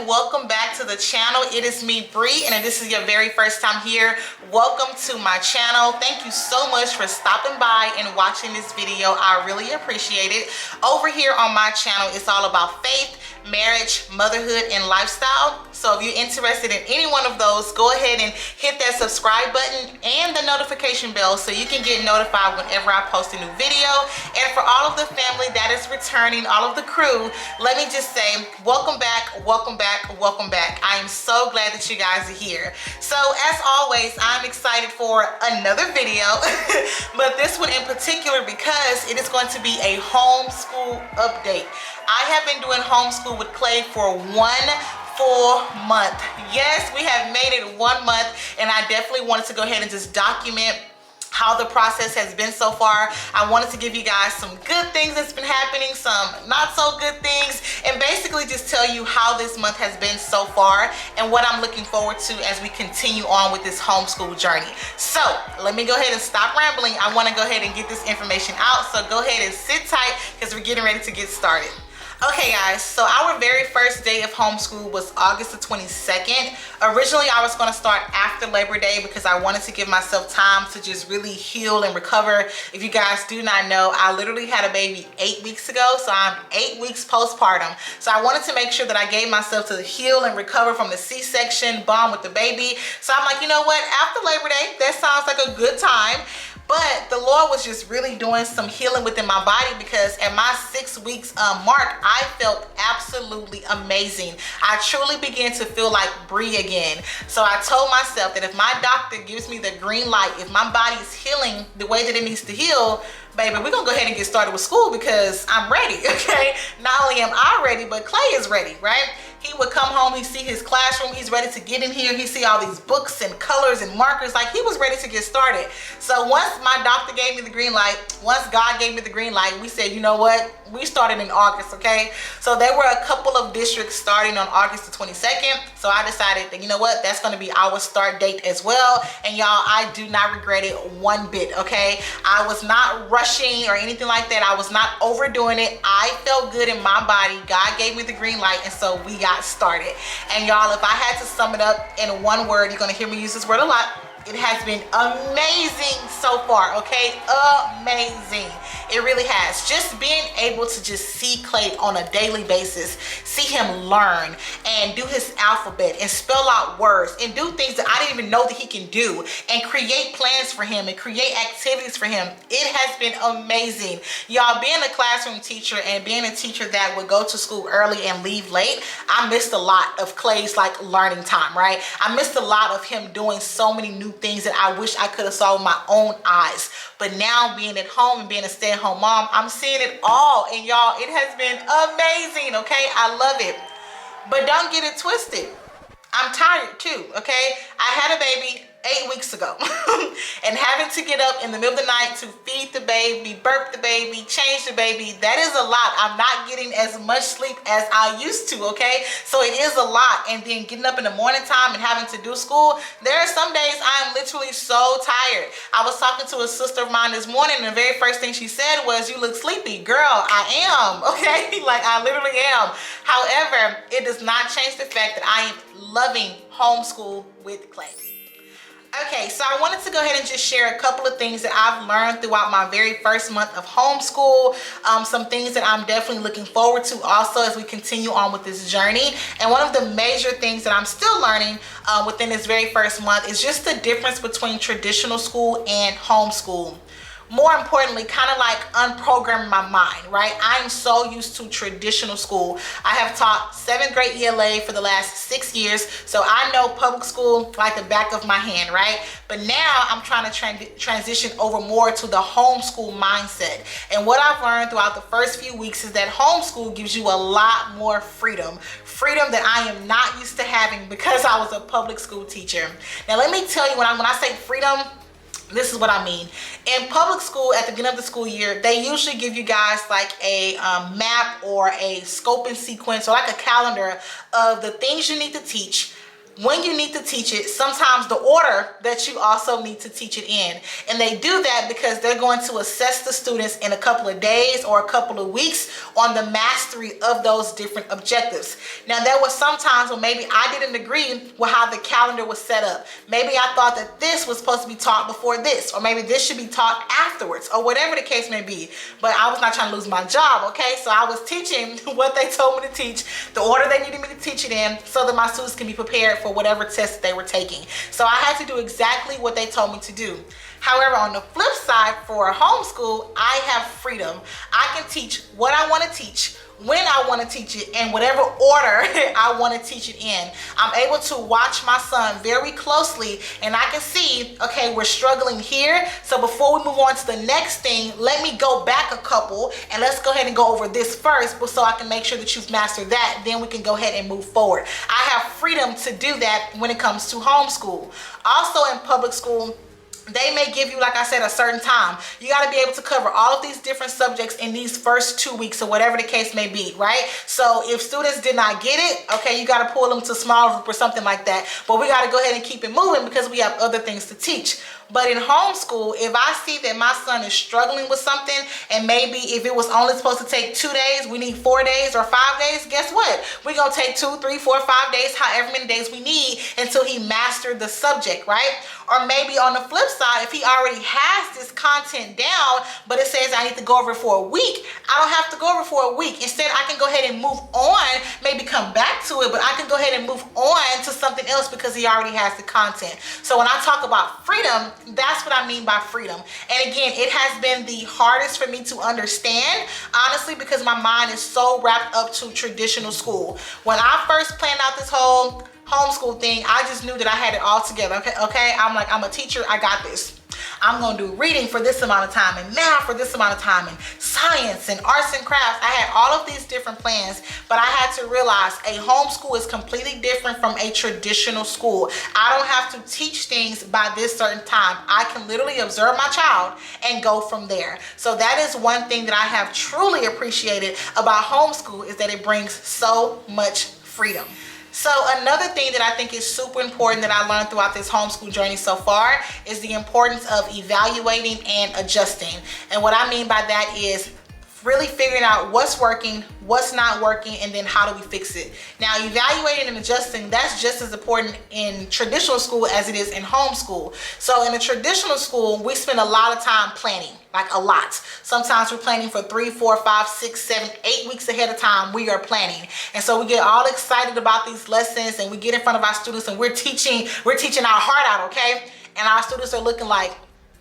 welcome back to the channel. It is me, Bree, and if this is your very first time here, welcome to my channel. Thank you so much for stopping by and watching this video. I really appreciate it. Over here on my channel, it's all about faith, marriage, motherhood, and lifestyle. So if you're interested in any one of those, go ahead and hit that subscribe button and the notification bell so you can get notified whenever I post a new video. And for all of the family that is returning, all of the crew, let me just say welcome back, welcome back, welcome back. I am so glad that you guys are here. So as always, I'm excited for another video, but this one in particular because it is going to be a homeschool update. I have been doing homeschool with Clay for 1 full month. Yes, we have made it 1 month, and I definitely wanted to go ahead and just document how the process has been so far. I wanted to give you guys some good things that's been happening, some not so good things, and basically just tell you how this month has been so far and what I'm looking forward to as we continue on with this homeschool journey. So let me go ahead and stop rambling. I want to go ahead and get this information out, so go ahead and sit tight because we're getting ready to get started. Okay guys, so our very first day of homeschool was August the 22nd. Originally I was going to start after Labor Day because I wanted to give myself time to just really heal and recover. If you guys do not know, I literally had a baby 8 weeks ago, so I'm 8 weeks postpartum. So I wanted to make sure that I gave myself to heal and recover from the C-section, bond with the baby. So I'm like, you know what, after Labor Day, that sounds like a good time. But the Lord was just really doing some healing within my body because at my 6 weeks mark, I felt absolutely amazing. I truly began to feel like Bree again. So I told myself that if my doctor gives me the green light, if my body is healing the way that it needs to heal, baby, we're gonna go ahead and get started with school because I'm ready, okay? Not only am I ready, but Clay is ready, right? He would come home, he'd see his classroom, he's ready to get in here, he'd see all these books and colors and markers, like he was ready to get started. So once my doctor gave me the green light, once God gave me the green light, we said, you know what? We started in August, okay? So there were a couple of districts starting on August the 22nd. So I decided that, you know what? That's gonna be our start date as well. And y'all, I do not regret it one bit, okay? I was not rushing or anything like that. I was not overdoing it. I felt good in my body. God gave me the green light, and so we got started. And y'all, if I had to sum it up in one word, you're gonna hear me use this word a lot. It has been amazing so far, okay? Amazing. It really has. Just being able to just see Clay on a daily basis, see him learn and do his alphabet and spell out words and do things that I didn't even know that he can do and create plans for him and create activities for him. It has been amazing. Y'all, being a classroom teacher and being a teacher that would go to school early and leave late, I missed a lot of Clay's like learning time, right? I missed a lot of him doing so many new things that I wish I could have saw with my own eyes. But now being at home and being a stay-at-home mom, I'm seeing it all. And y'all, it has been amazing, okay? I love it. But don't get it twisted. I'm tired too, okay? I had a baby 8 weeks ago and having to get up in the middle of the night to feed the baby, burp the baby, change the baby, that is a lot. I'm not getting as much sleep as I used to, okay? So it is a lot. And then getting up in the morning time and having to do school, there are some days I'm literally so tired. I was talking to a sister of mine this morning and the very first thing she said was, you look sleepy. Girl, I am, okay? Like I literally am. However, it does not change the fact that I am loving homeschool with Clay. Okay, so I wanted to go ahead and just share a couple of things that I've learned throughout my very first month of homeschool. Some things that I'm definitely looking forward to also as we continue on with this journey. And one of the major things that I'm still learning within this very first month is just the difference between traditional school and homeschool. More importantly, kind of like unprogramming my mind, right? I'm so used to traditional school. I have taught 7th grade ELA for the last 6 years, so I know public school like the back of my hand, right? But now I'm trying to transition over more to the homeschool mindset. And what I've learned throughout the first few weeks is that homeschool gives you a lot more freedom. Freedom that I am not used to having because I was a public school teacher. Now let me tell you, when I say freedom, this is what I mean. In public school, at the beginning of the school year, they usually give you guys like a map or a scope and sequence or like a calendar of the things you need to teach, when you need to teach it, sometimes the order that you also need to teach it in. And they do that because they're going to assess the students in a couple of days or a couple of weeks on the mastery of those different objectives. Now, there was sometimes when maybe I didn't agree with how the calendar was set up. Maybe I thought that this was supposed to be taught before this, or maybe this should be taught afterwards, or whatever the case may be. But I was not trying to lose my job, okay? So I was teaching what they told me to teach, the order they needed me to teach it in, so that my students can be prepared for whatever test they were taking. So I had to do exactly what they told me to do. However, on the flip side, for homeschool, I have freedom. I can teach what I want to teach, when I want to teach it, in whatever order I want to teach it in. I'm able to watch my son very closely, and I can see, okay, we're struggling here. So before we move on to the next thing, let me go back a couple and let's go ahead and go over this first, so I can make sure that you've mastered that. Then we can go ahead and move forward. I have freedom to do that when it comes to homeschool. Also in public school, they may give you, like I said, a certain time. You got to be able to cover all of these different subjects in these first 2 weeks, or whatever the case may be, right? So if students did not get it, okay, you got to pull them to small group or something like that. But we got to go ahead and keep it moving because we have other things to teach. But in homeschool, if I see that my son is struggling with something, and maybe if it was only supposed to take 2 days, we need 4 days or 5 days, guess what? We're going to take 2, 3, 4, 5 days, however many days we need until he mastered the subject, right? Or maybe on the flip side, if he already has this content down, but it says I need to go over it for a week, I don't have to go over it for a week. Instead, I can go ahead and move on, maybe come back to it, but I can go ahead and move on to something else because he already has the content. So when I talk about freedom, that's what I mean by freedom. And again, it has been the hardest for me to understand, honestly, because my mind is so wrapped up to traditional school. When I first planned out this whole homeschool thing, I just knew that I had it all together. Okay, I'm like, I'm a teacher, I got this. I'm gonna do reading for this amount of time, and math for this amount of time, and science and arts and crafts. I had all of these different plans, but I had to realize a homeschool is completely different from a traditional school. I don't have to teach things by this certain time. I can literally observe my child and go from there. So that is one thing that I have truly appreciated about homeschool, is that it brings so much freedom. So another thing that I think is super important that I learned throughout this homeschool journey so far is the importance of evaluating and adjusting. And what I mean by that is really figuring out what's working, what's not working, and then how do we fix it. Now, evaluating and adjusting, that's just as important in traditional school as it is in homeschool. So in a traditional school, we spend a lot of time planning, like a lot. Sometimes we're planning for 3, 4, 5, 6, 7, 8 weeks ahead of time. We are planning. And so we get all excited about these lessons, and we get in front of our students, and we're teaching our heart out, okay? And our students are looking like,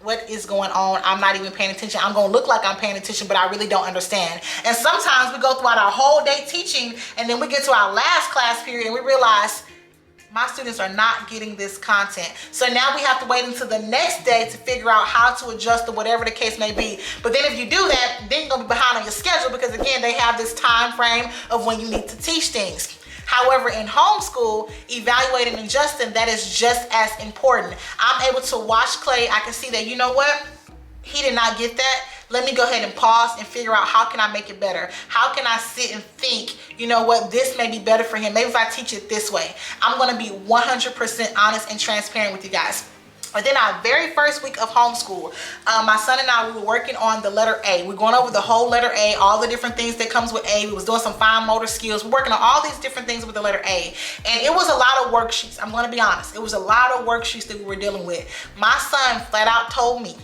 what is going on? I'm not even paying attention. I'm going to look like I'm paying attention, but I really don't understand. And sometimes we go throughout our whole day teaching, and then we get to our last class period and we realize my students are not getting this content. So now we have to wait until the next day to figure out how to adjust or whatever the case may be. But then if you do that, then you're going to be behind on your schedule, because again, they have this time frame of when you need to teach things. However, in homeschool, evaluating and adjusting, that is just as important. I'm able to watch Clay. I can see that, you know what? He did not get that. Let me go ahead and pause and figure out, how can I make it better? How can I sit and think, you know what, this may be better for him. Maybe if I teach it this way. I'm going to be 100% honest and transparent with you guys. But then our very first week of homeschool, my son and I, we were working on the letter A. We're going over the whole letter A, all the different things that comes with A. We was doing some fine motor skills. We're working on all these different things with the letter A. And it was a lot of worksheets. I'm going to be honest. It was a lot of worksheets that we were dealing with. My son flat out told me,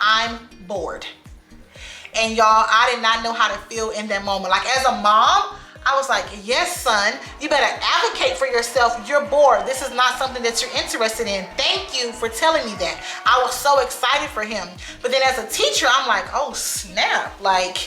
I'm bored. And y'all, I did not know how to feel in that moment. Like, as a mom, I was like, yes, son, you better advocate for yourself. You're bored. This is not something that you're interested in. Thank you for telling me that. I was so excited for him. But then as a teacher, I'm like, oh, snap. Like,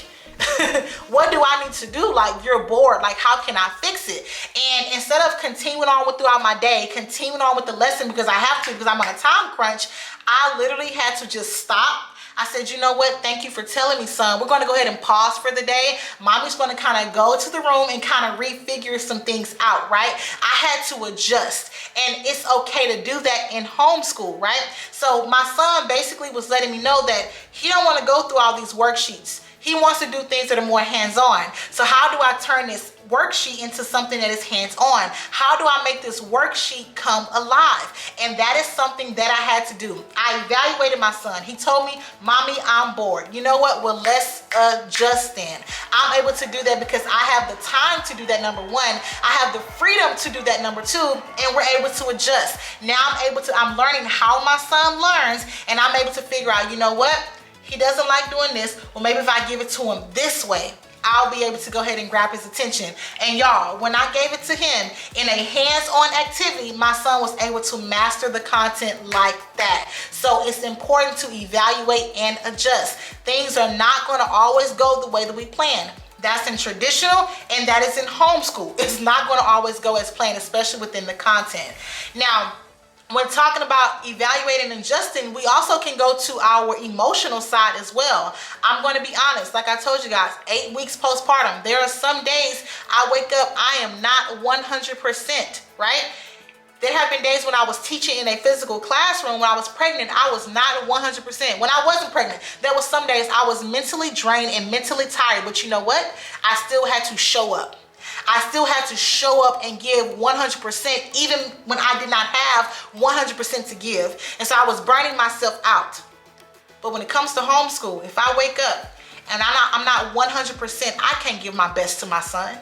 what do I need to do? Like, you're bored. Like, how can I fix it? And instead of continuing on throughout my day, continuing on with the lesson because I have to, because I'm on a time crunch, I literally had to just stop. I said, you know what? Thank you for telling me, son. We're going to go ahead and pause for the day. Mommy's going to kind of go to the room and kind of refigure some things out, right? I had to adjust, and it's okay to do that in homeschool, right? So my son basically was letting me know that he don't want to go through all these worksheets. He wants to do things that are more hands-on. So how do I turn this worksheet into something that is hands-on? How do I make this worksheet come alive? And that is something that I had to do. I evaluated my son. He told me, Mommy, I'm bored. You know what? Well, let's adjust then. I'm able to do that because I have the time to do that, number one. I have the freedom to do that, number two, and we're able to adjust. Now I'm learning how my son learns, and I'm able to figure out, you know what? He doesn't like doing this. Well, maybe if I give it to him this way, I'll be able to go ahead and grab his attention. And y'all, when I gave it to him in a hands-on activity, my son was able to master the content like that. So it's important to evaluate and adjust. Things are not going to always go the way that we plan. That's in traditional and that is in homeschool. It's not going to always go as planned, especially within the content. Now, when talking about evaluating and adjusting, we also can go to our emotional side as well. I'm going to be honest, like I told you guys, 8 weeks postpartum, there are some days I wake up, I am not 100%, right? There have been days when I was teaching in a physical classroom, when I was pregnant, I was not 100%. When I wasn't pregnant, there was some days I was mentally drained and mentally tired, but you know what? I still had to show up. I still had to show up and give 100% even when I did not have 100% to give. And so I was burning myself out. But when it comes to homeschool, if I wake up and I'm not 100%, I can't give my best to my son.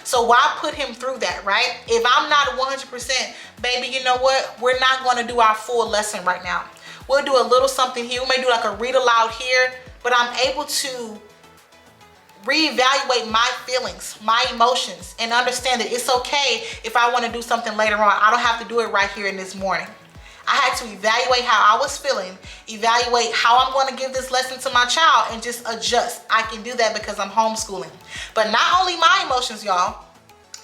So why put him through that, right? If I'm not 100%, baby, you know what? We're not going to do our full lesson right now. We'll do a little something here. We may do like a read aloud here, but I'm able to reevaluate my feelings, my emotions, and understand that it's okay if I want to do something later on. I don't have to do it right here in this morning. I had to evaluate how I was feeling, evaluate how I'm going to give this lesson to my child, and just adjust. I can do that because I'm homeschooling. But not only my emotions, y'all,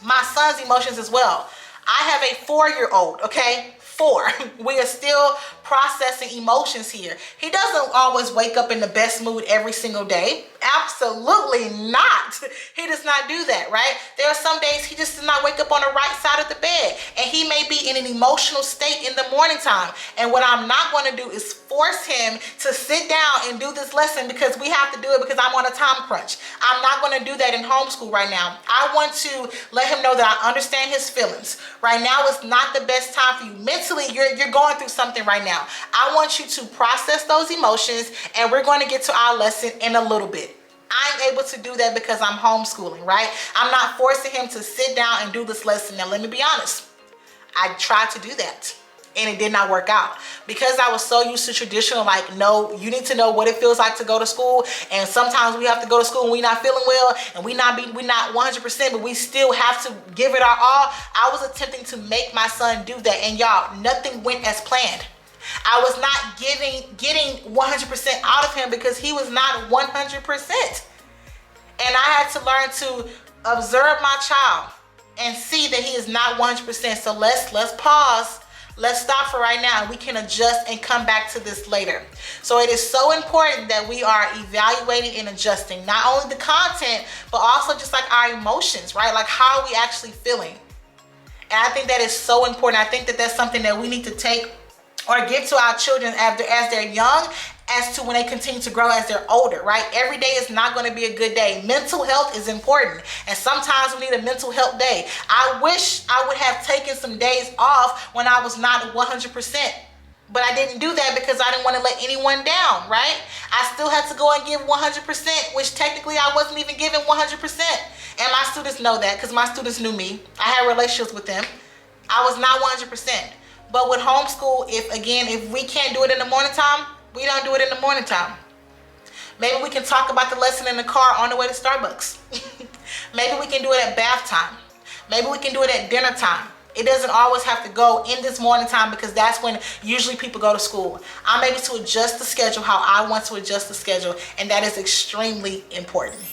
my son's emotions as well. I have a 4-year-old, okay? 4. We are still processing emotions here. He doesn't always wake up in the best mood every single day. Absolutely not. He does not do that, right? There are some days he just does not wake up on the right side of the bed, and he may be in an emotional state in the morning time. And what I'm not going to do is force him to sit down and do this lesson because we have to do it because I'm on a time crunch. I'm not going to do that in homeschool right now. I want to let him know that I understand his feelings. Right now is not the best time for you. Mentally, you're going through something right now. I want you to process those emotions, and we're going to get to our lesson in a little bit. I'm able to do that because I'm homeschooling, right? I'm not forcing him to sit down and do this lesson. Now, let me be honest. I tried to do that, and it did not work out because I was so used to traditional, like, no, you need to know what it feels like to go to school, and sometimes we have to go to school and we're not feeling well, and we're not 100%, but we still have to give it our all. I was attempting to make my son do that, and y'all, nothing went as planned. I was not getting 100% out of him because he was not 100%. And I had to learn to observe my child and see that he is not 100%. So let's pause. Let's stop for right now. We can adjust and come back to this later. So it is so important that we are evaluating and adjusting not only the content, but also just like our emotions, right? Like how are we actually feeling? And I think that is so important. I think that that's something that we need to take or give to our children as they're young, as to when they continue to grow as they're older, right? Every day is not going to be a good day. Mental health is important, and sometimes we need a mental health day. I wish I would have taken some days off when I was not 100%, but I didn't do that because I didn't want to let anyone down, right? I still had to go and give 100%, which technically I wasn't even giving 100%. And my students know that because my students knew me. I had relationships with them. I was not 100%. But with homeschool, if we can't do it in the morning time, we don't do it in the morning time. Maybe we can talk about the lesson in the car on the way to Starbucks. Maybe we can do it at bath time. Maybe we can do it at dinner time. It doesn't always have to go in this morning time because that's when usually people go to school. I'm able to adjust the schedule how I want to adjust the schedule, and that is extremely important.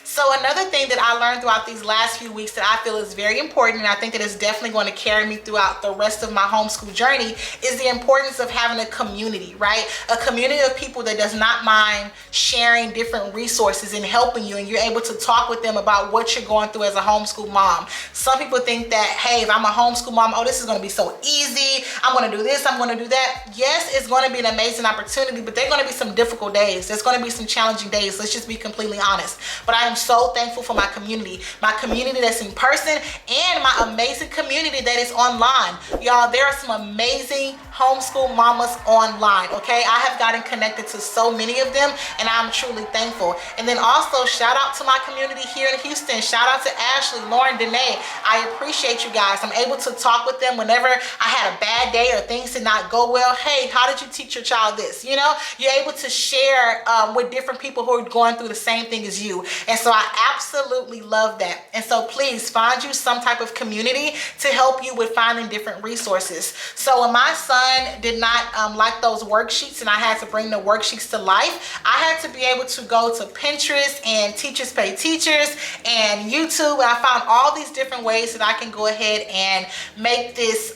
So another thing that I learned throughout these last few weeks that I feel is very important, and I think that it's definitely going to carry me throughout the rest of my homeschool journey, is the importance of having a community, right? A community of people that does not mind sharing different resources and helping you, and you're able to talk with them about what you're going through as a homeschool mom. Some people think that, hey, if I'm a homeschool mom, oh, this is going to be so easy. I'm going to do this, I'm going to do that. Yes, it's going to be an amazing opportunity, but there are going to be some difficult days. There's going to be some challenging days. Let's just be completely honest. But I am so thankful for my community that's in person and my amazing community that is online. Y'all, there are some amazing homeschool mamas online, okay? I have gotten connected to so many of them, and I'm truly thankful. And then also, shout out to my community here in Houston. Shout out to Ashley, Lauren, Danae. I appreciate you guys. I'm able to talk with them whenever I had a bad day or things did not go well. Hey, how did you teach your child this? You know, you're able to share with different people who are going through the same thing as you. And so I absolutely love that. And so please find you some type of community to help you with finding different resources. So when my son did not like those worksheets and I had to bring the worksheets to life, I had to be able to go to Pinterest and Teachers Pay Teachers and YouTube, and I found all these different ways that I can go ahead and make this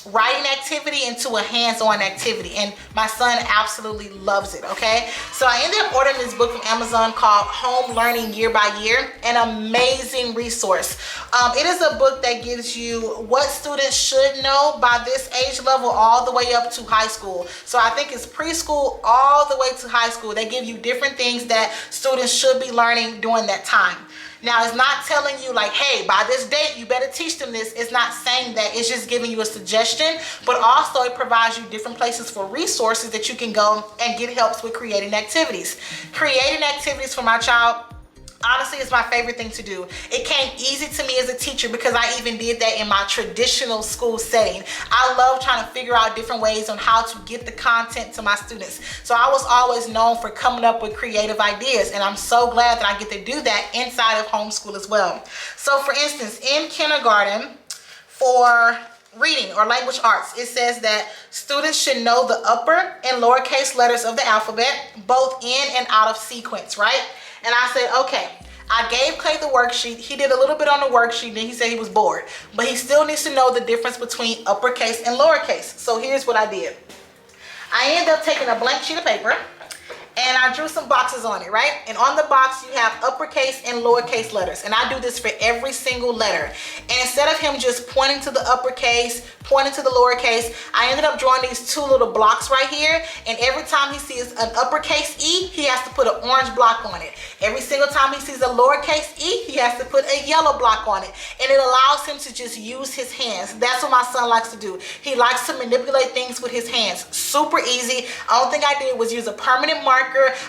writing activity into a hands-on activity, and my son absolutely loves it, okay? So I ended up ordering this book from Amazon called Home Learning Year by Year, an amazing resource. It is a book that gives you what students should know by this age level all the way up to high school. So I think it's preschool all the way to high school. They give you different things that students should be learning during that time. Now, it's not telling you like, hey, by this date, you better teach them this. It's not saying that. It's just giving you a suggestion, but also it provides you different places for resources that you can go and get helps with creating activities. Creating activities for my child, honestly, it's my favorite thing to do. It came easy to me as a teacher because I even did that in my traditional school setting. I love trying to figure out different ways on how to get the content to my students. So I was always known for coming up with creative ideas, and I'm so glad that I get to do that inside of homeschool as well. So for instance, in kindergarten, for reading or language arts, it says that students should know the upper and lowercase letters of the alphabet, both in and out of sequence, right? And I said, okay, I gave Clay the worksheet. He did a little bit on the worksheet, then he said he was bored. But he still needs to know the difference between uppercase and lowercase. So here's what I did. I ended up taking a blank sheet of paper, and I drew some boxes on it, right? And on the box, you have uppercase and lowercase letters. And I do this for every single letter. And instead of him just pointing to the uppercase, pointing to the lowercase, I ended up drawing these two little blocks right here. And every time he sees an uppercase E, he has to put an orange block on it. Every single time he sees a lowercase e, he has to put a yellow block on it. And it allows him to just use his hands. That's what my son likes to do. He likes to manipulate things with his hands. Super easy. All thing I did was use a permanent marker.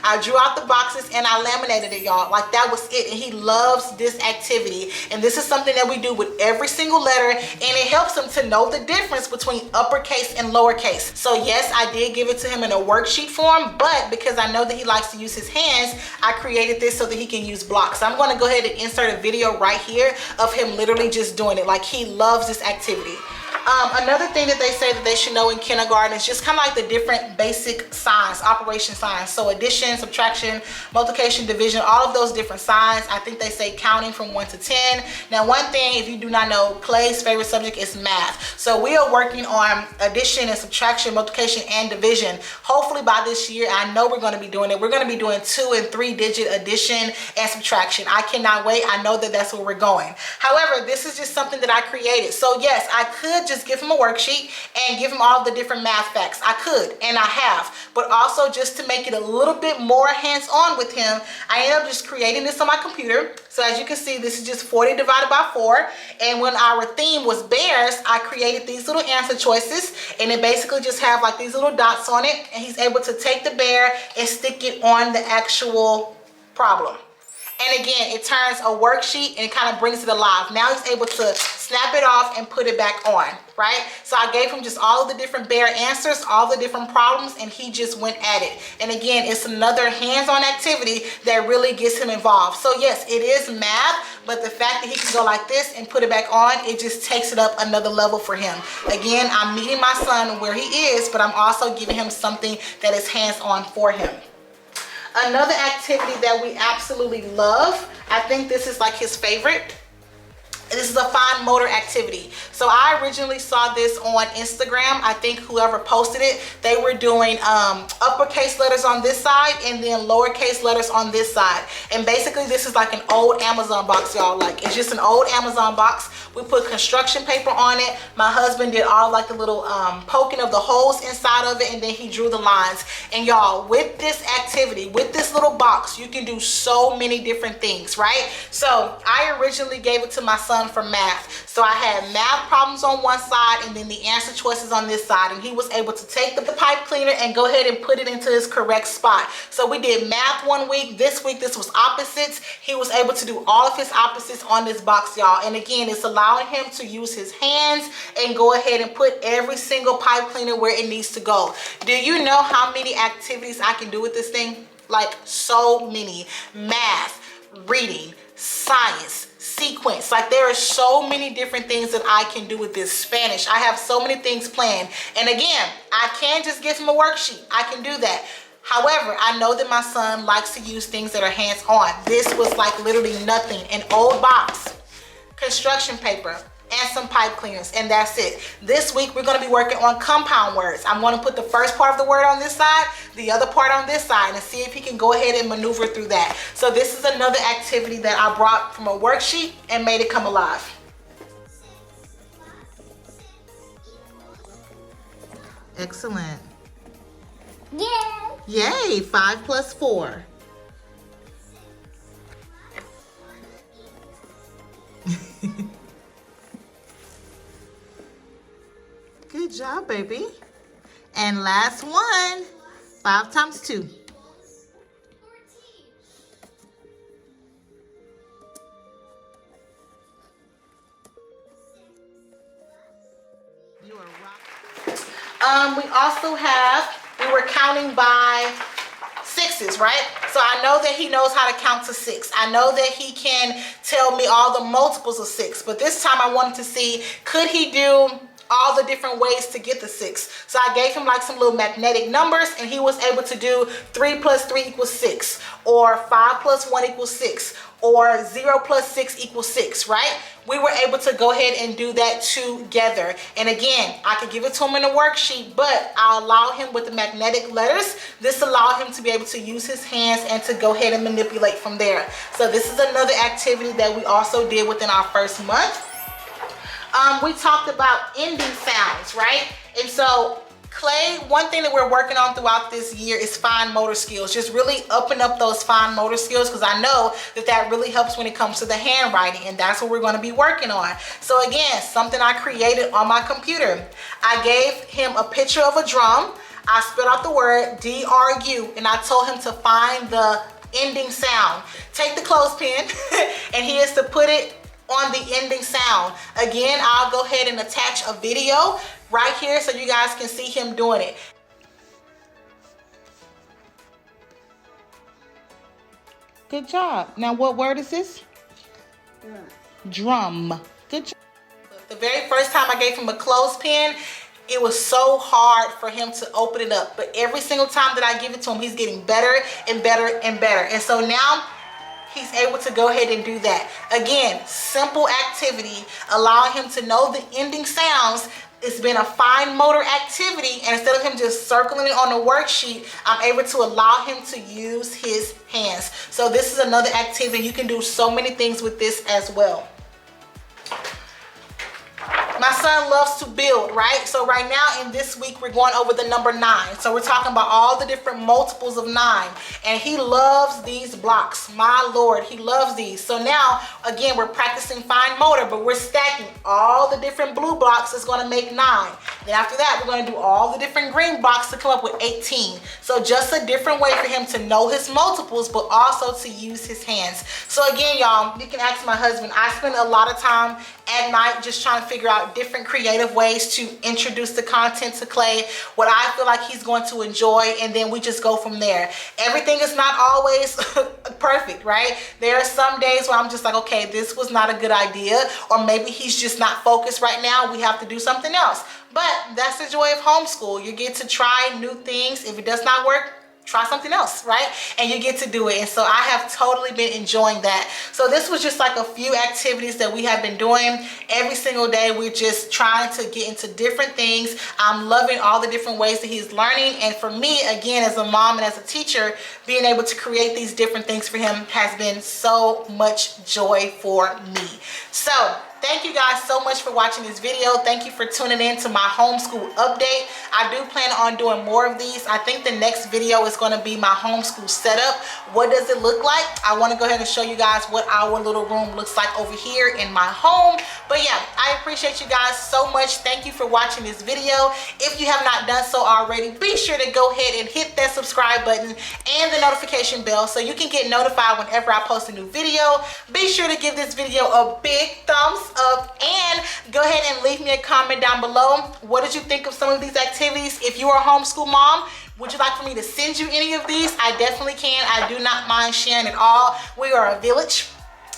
I drew out the boxes and I laminated it, y'all. Like, that was it. And he loves this activity. And this is something that we do with every single letter, and it helps him to know the difference between uppercase and lowercase. So yes, I did give it to him in a worksheet form, but because I know that he likes to use his hands, I created this so that he can use blocks. So I'm going to go ahead and insert a video right here of him literally just doing it. Like, he loves this activity. Another thing that they say that they should know in kindergarten is just kind of like the different basic signs, operation signs. So addition, subtraction, multiplication, division, all of those different signs. I think they say counting from 1 to 10. Now, one thing, if you do not know, Clay's favorite subject is math. So we are working on addition and subtraction, multiplication, and division. Hopefully by this year, I know we're going to be doing it. We're going to be doing 2- and 3-digit addition and subtraction. I cannot wait. I know that that's where we're going. However, this is just something that I created. So yes, I could just give him a worksheet and give him all the different math facts. I could, and I have, but also just to make it a little bit more hands-on with him, I ended up just creating this on my computer. So as you can see, this is just 40 divided by 4. And when our theme was bears, I created these little answer choices, and it basically just have like these little dots on it, and he's able to take the bear and stick it on the actual problem. And again, it turns a worksheet and it kind of brings it alive. Now he's able to snap it off and put it back on, right? So I gave him just all of the different bear answers, all the different problems, and he just went at it. And again, it's another hands-on activity that really gets him involved. So yes, it is math, but the fact that he can go like this and put it back on, it just takes it up another level for him. Again, I'm meeting my son where he is, but I'm also giving him something that is hands-on for him. Another activity that we absolutely love, I think this is like his favorite, This is a fine motor activity. So I originally saw this on Instagram. I think whoever posted it, they were doing uppercase letters on this side and then lowercase letters on this side. And basically this is like an old Amazon box, y'all. Like, it's just an old Amazon box. We put construction paper on it. My husband did all like the little poking of the holes inside of it, and then he drew the lines. And y'all, with this activity, with this little box, you can do so many different things, right? So I originally gave it to my son for math. So I had math problems on one side and then the answer choices on this side, and he was able to take the pipe cleaner and go ahead and put it into his correct spot. So we did math one week. This week this was opposites. He was able to do all of his opposites on this box, y'all. And again, it's allowing him to use his hands and go ahead and put every single pipe cleaner where it needs to go. Do you know how many activities I can do with this thing? Like, so many. Math, reading, science, sequence. Like, there are so many different things that I can do with this. Spanish, I have so many things planned. And again, I can't just give him a worksheet. I can do that. However, I know that my son likes to use things that are hands-on. This was like literally nothing. An old box, construction paper, and some pipe cleaners, and that's it. This week we're going to be working on compound words. I'm going to put the first part of the word on this side, the other part on this side, and see if he can go ahead and maneuver through that. So this is another activity that I brought from a worksheet and made it come alive. Excellent. Yay! Yay, 5 plus 4. Good job, baby. And last one, 5 times 2. You are right. We also we were counting by 6s, right? So I know that he knows how to count to 6. I know that he can tell me all the multiples of 6, but this time I wanted to see, could he do all the different ways to get the 6. So I gave him like some little magnetic numbers, and he was able to do 3 plus 3 equals 6, or 5 plus 1 equals 6, or 0 plus 6 equals 6, right? We were able to go ahead and do that together. And again, I could give it to him in a worksheet, but I'll allow him with the magnetic letters. This allowed him to be able to use his hands and to go ahead and manipulate from there. So this is another activity that we also did within our first month. We talked about ending sounds, right? And so Clay, one thing that we're working on throughout this year is fine motor skills. Just really upping up those fine motor skills, because I know that that really helps when it comes to the handwriting, and that's what we're going to be working on. So again, something I created on my computer. I gave him a picture of a drum. I spelled out the word DRU, and I told him to find the ending sound. Take the clothespin and he is to put it on the ending sound. Again, I'll go ahead and attach a video right here so you guys can see him doing it. Good job. Now what word is this? Drum. Good job. The very first time I gave him a clothespin, it was so hard for him to open it up. But every single time that I give it to him, he's getting better and better and better. And so now he's able to go ahead and do that. Again, simple activity, allowing him to know the ending sounds. It's been a fine motor activity, and instead of him just circling it on a worksheet, I'm able to allow him to use his hands. So this is another activity. You can do so many things with this as well. My son loves to build, right? So right now in this week, we're going over the number 9. So we're talking about all the different multiples of 9. And he loves these blocks. My Lord, he loves these. So now, again, we're practicing fine motor, but we're stacking all the different blue blocks that's going to make 9. Then after that, we're going to do all the different green blocks to come up with 18. So just a different way for him to know his multiples, but also to use his hands. So again, y'all, you can ask my husband. I spend a lot of time at night just trying to figure out different creative ways to introduce the content to Clay, what I feel like he's going to enjoy, and then we just go from there. Everything is not always perfect, right? There are some days where I'm just like, okay, this was not a good idea, or maybe he's just not focused right now. We have to do something else. But that's the joy of homeschool. You get to try new things. If it does not work, try something else, right? And you get to do it. And so I have totally been enjoying that. So this was just like a few activities that we have been doing every single day. We're just trying to get into different things. I'm loving all the different ways that he's learning. And for me, again, as a mom and as a teacher, being able to create these different things for him has been so much joy for me. So thank you guys so much for watching this video. Thank you for tuning in to my homeschool update. I do plan on doing more of these. I think the next video is going to be my homeschool setup. What does it look like? I want to go ahead and show you guys what our little room looks like over here in my home. But yeah, I appreciate you guys so much. Thank you for watching this video. If you have not done so already, be sure to go ahead and hit that subscribe button and the notification bell so you can get notified whenever I post a new video. Be sure to give this video a big thumbs up and go ahead and leave me a comment down below. What did you think of some of these activities? If you are a homeschool mom, would you like for me to send you any of these? I definitely can. I do not mind sharing it all. We are a village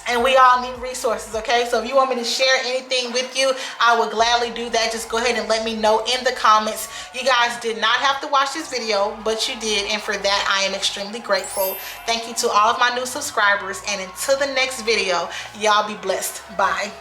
and we all need resources, okay? So if you want me to share anything with you, I would gladly do that. Just go ahead and let me know in the comments. You guys did not have to watch this video, but you did, and for that I am extremely grateful. Thank you to all of my new subscribers, and until the next video, y'all be blessed. Bye.